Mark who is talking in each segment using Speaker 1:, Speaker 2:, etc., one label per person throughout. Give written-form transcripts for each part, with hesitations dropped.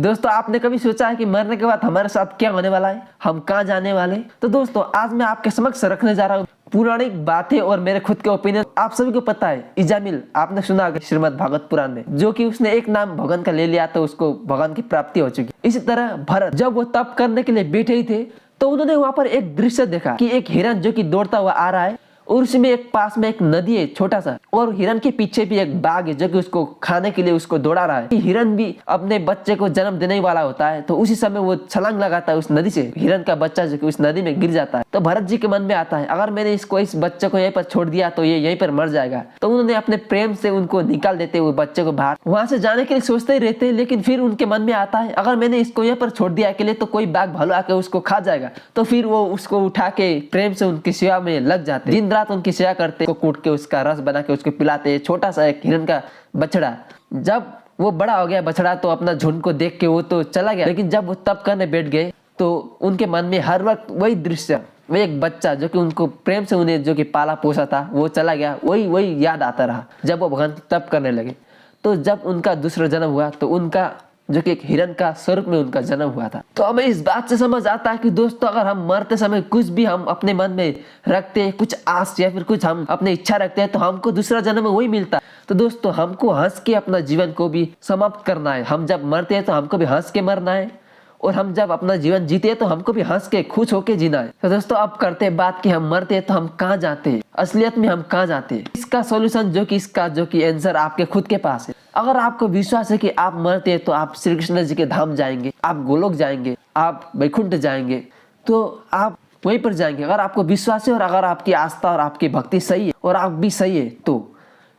Speaker 1: दोस्तों आपने कभी सोचा है कि मरने के बाद हमारे साथ क्या होने वाला है, हम कहाँ जाने वाले? तो दोस्तों आज मैं आपके समक्ष रखने जा रहा हूँ पौराणिक बातें और मेरे खुद के ओपिनियन। आप सभी को पता है इजामिल, आपने सुना होगा श्रीमद् भागवत पुराण में, जो कि उसने एक नाम भगवान का ले लिया तो उसको भगवान की प्राप्ति हो चुकी। इसी तरह भरत जब वो तप करने के लिए बैठे ही थे तो उन्होंने वहां पर एक दृश्य देखा कि एक हिरन जो कि दौड़ता हुआ आ रहा है और उसमें एक पास में एक नदी है छोटा सा, और हिरन के पीछे भी एक बाघ है जो कि उसको खाने के लिए उसको दौड़ा रहा है। हिरन भी अपने बच्चे को जन्म देने वाला होता है तो उसी समय वो छलांग लगाता है उस नदी से, हिरन का बच्चा जो कि उस नदी में गिर जाता है। तो भरत जी के मन में आता है अगर मैंने इस बच्चे को यहीं पर छोड़ दिया तो ये यहीं पर मर जाएगा। तो उन्होंने अपने प्रेम से उनको निकाल देते हुए बच्चे को बाहर वहां से जाने के लिए सोचते ही रहते हैं, लेकिन फिर उनके मन में आता है अगर मैंने इसको यहाँ पर छोड़ दिया अकेले तो कोई बाघ भालू आके उसको खा जाएगा। तो फिर वो उसको उठा के प्रेम से उनकी सेवा में लग जाते, दिन रात उनकी सेवा करते, को कूट के उसका रस बना के उसको पिलाते। छोटा सा एक हिरन का बछड़ा, जब वो बड़ा हो गया बछड़ा तो अपना झुंड को देख के वो तो चला गया, लेकिन जब वो तप करने बैठ गए तो उनके मन में हर वक्त वही दृश्य, वो एक बच्चा जो कि उनको प्रेम से उन्हें जो कि पाला पोसा था वो चला गया, वही याद आता रहा जब वो भगवान तप करने लगे। तो जब उनका दूसरा जन्म हुआ तो उनका जो कि एक हिरन का स्वरूप में उनका जन्म हुआ था। तो हमें इस बात से समझ आता है कि दोस्तों अगर हम मरते समय कुछ भी हम अपने मन में रखते हैं, कुछ आस या फिर कुछ हम अपनी इच्छा रखते हैं तो हमको दूसरा जन्म में वही मिलता है। तो दोस्तों हमको हंस के अपना जीवन को भी समाप्त करना है। हम जब मरते हैं तो हमको भी हंस के मरना है, और हम जब अपना जीवन जीते हैं तो हमको भी हंस के खुश होके जीना है। तो दोस्तों अब करते हैं बात कि हम मरते हैं तो हम कहाँ जाते हैं, असलियत में हम कहाँ जाते हैं। इसका सॉल्यूशन इसका आंसर आपके खुद के पास है। अगर आपको विश्वास है कि आप मरते हैं तो आप श्री कृष्ण जी के धाम जाएंगे, आप गोलोक जाएंगे, आप वैकुंठ जाएंगे, तो आप वहीं पर जाएंगे अगर आपको विश्वास है और अगर आपकी आस्था और आपकी भक्ति सही है और आप भी सही है तो।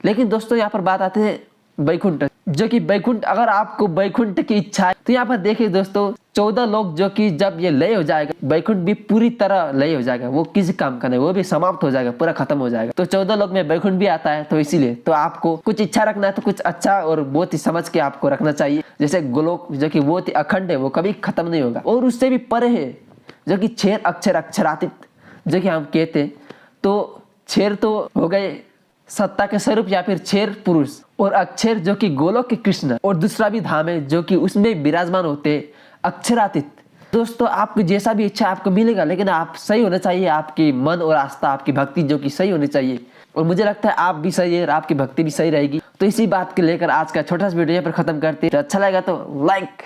Speaker 1: लेकिन दोस्तों यहाँ पर बात आती है वैकुंठ, जो कि वैकुंठ, अगर आपको वैकुंठ की इच्छा है तो यहाँ पर देखिए दोस्तों 14 लोग जो कि जब ये लय हो जाएगा वैकुंठ भी पूरी तरह लय हो जाएगा, वो किसी काम का नहीं, वो भी समाप्त हो जाएगा, पूरा खत्म हो जाएगा। तो 14 लोग में वैकुंठ भी आता है। तो इसीलिए तो आपको कुछ इच्छा रखना है तो कुछ अच्छा और बहुत ही समझ के आपको रखना चाहिए। जैसे गोलोक जो कि बहुत ही अखंड है, वो कभी खत्म नहीं होगा, और उससे भी परे है जो कि क्षीर अक्षर अक्षरातीत जो कि हम कहते हैं। तो क्षीर तो हो गए सत्ता के स्वरूप या फिर क्षीर पुरुष, और अक्षर जो कि गोलोक के कृष्ण, और दूसरा भी धाम है जो कि उसमें विराजमान होते अक्षरातीत। दोस्तों आपकी जैसा भी इच्छा आपको मिलेगा, लेकिन आप सही होना चाहिए, आपकी मन और आस्था आपकी भक्ति जो कि सही होनी चाहिए। और मुझे लगता है आप भी सही है और आपकी भक्ति भी सही रहेगी। तो इसी बात को लेकर आज का छोटा सा वीडियो यहाँ पर खत्म करते हैं। तो अच्छा लगा तो लाइक